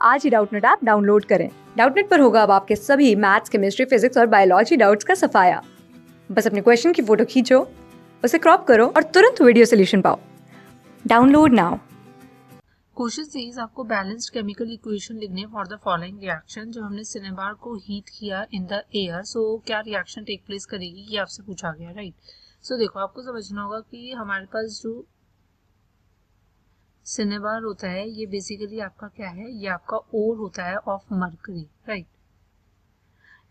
आज ही Doubtnut app download करें। Doubtnut पर होगा अब आपके सभी मैथ्स, केमिस्ट्री, फिजिक्स और बायोलॉजी डाउट्स का सफाया। बस अपने क्वेश्चन की फोटो खींचो, उसे क्रॉप करो और तुरंत वीडियो सोल्यूशन पाओ। Download now. क्वेश्चन सेज आपको बैलेंस्ड केमिकल इक्वेशन लिखने फॉर द फॉलोइंग रिएक्शन। जब हमने सिनेबार को हीट किया इन द एयर, सो क्या रिएक्शन टेक प्लेस करेगी, ये आपसे पूछा गया, राइट। सो देखो, आपको समझना होगा कि हमारे पास जो सिनेबार होता है ये बेसिकली आपका क्या है, ये आपका ओर होता है of mercury, right.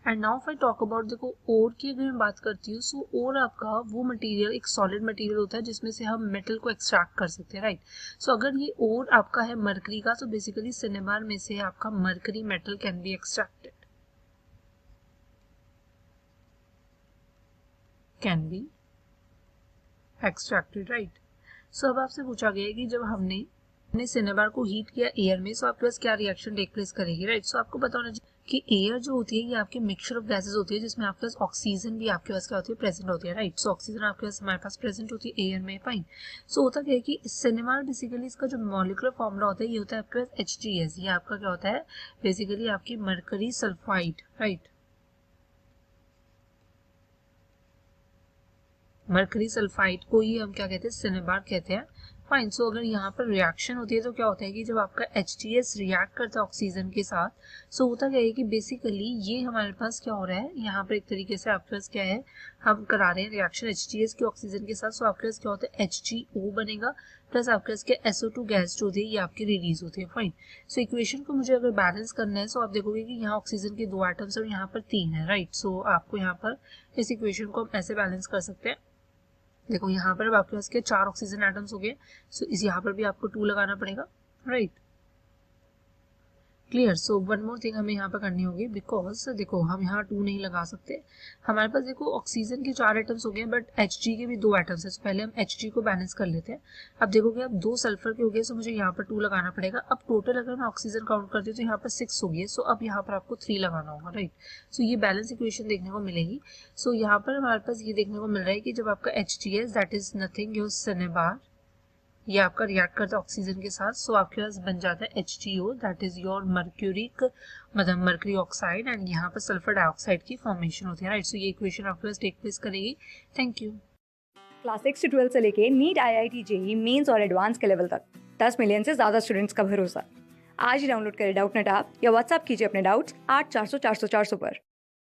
And now if I talk about, देखो ओर की अगर मैं बात करती हूँ, सो ओर आपका वो मटेरियल, एक सॉलिड मटेरियल होता है जिसमें से हम मेटल को एक्सट्रैक्ट कर सकते हैं, राइट। सो अगर ये ओर आपका है मरकरी का, तो बेसिकली सिनेबार में से आपका mercury metal can be extracted, right. So अब आपसे पूछा गया है कि जब हमने सिनेबार को हीट किया एयर में, सो आपके पास क्या रिएक्शन टेक प्लेस करेगी, राइट। सो आपको पता होना चाहिए कि एयर जो होती है ये आपके मिक्सचर ऑफ गैसेस होती है, जिसमें आपके पास ऑक्सीजन भी आपके पास क्या होती है, प्रेजेंट होती है, राइट। सो ऑक्सीजन आपके पास, हमारे पास प्रेजेंट होती है एयर में, फाइन। सो होता क्या है कि सिनेबार बेसिकली इसका जो मॉलिक्यूलर फॉर्मूला होता है ये होता है आपके पास HGS। ये आपका क्या होता है, बेसिकली आपकी mercury sulphide, right. Mercury sulphide को ही हम क्या कहते हैं, सिनेबार कहते हैं, फाइन। सो अगर यहाँ पर रिएक्शन होती है तो क्या होता है कि जब आपका HGS रिएक्ट करता है ऑक्सीजन के साथ, सो होता क्या है कि बेसिकली ये हमारे पास क्या हो रहा है, यहाँ पर एक तरीके से आपके पास क्या है, हम करा रहे हैं रिएक्शन HGS की ऑक्सीजन के साथ। सो आपके पास क्या होता है, HGO बनेगा, प्लस आपके पास क्या SO2 गैस जो होती है ये आपकी रिलीज होती है, फाइन। सो इक्वेशन को मुझे अगर बैलेंस करना है, सो आप देखोगे कि यहाँ ऑक्सीजन के 2 एटम्स और यहाँ पर 3 है, राइट। सो आपको यहाँ पर इस इक्वेशन को हम ऐसे बैलेंस कर सकते हैं। देखो यहाँ पर अब आपके पास के 4 ऑक्सीजन एटम्स हो गए, सो इस यहाँ पर भी आपको 2 लगाना पड़ेगा, right. Clear. So one more thing हमें यहाँ पर करनी होगी, बिकॉज देखो हम यहाँ 2 नहीं लगा सकते। हमारे पास देखो ऑक्सीजन के 4 एटम्स हो गए, बट Hg के भी 2 एटम्स है। पहले हम Hg को बैलेंस कर लेते हैं। अब देखोगे अब 2 सल्फर के हो गए, सो मुझे यहाँ पर 2 लगाना पड़ेगा। अब टोटल अगर मैं ऑक्सीजन काउंट करती हूँ तो यहाँ पर 6 हो गई है, सो अब यहाँ पर आपको 3 लगाना होगा, राइट। सो ये बैलेंस इक्वेशन देखने को मिलेगी। सो यहाँ पर हमारे पास ये देखने को मिल रहा है कि जब आपका HGS, that is nothing your cinnabar, ये आपका रिएक्ट करता है ऑक्सीजन के साथ, सो आपके पास बन जाता है HGO, that is your mercuric, मतलब मर्करी ऑक्साइड, एंड यहाँ पर सल्फर डाइऑक्साइड की फॉर्मेशन होती है, राइट। सो ये इक्वेशन आपके पास टेक प्लेस करेगी। Thank you. क्लास 6 से 12 से लेके नीट, IIT, JEE मेंस और एडवांस के लेवल तक 10 मिलियन से ज्यादा स्टूडेंट्स का भरोसा। आज ही डाउनलोड करें डाउटनेट ऐप या व्हाट्सएप कीजिए अपने डाउट्स 8400 400 400 पर।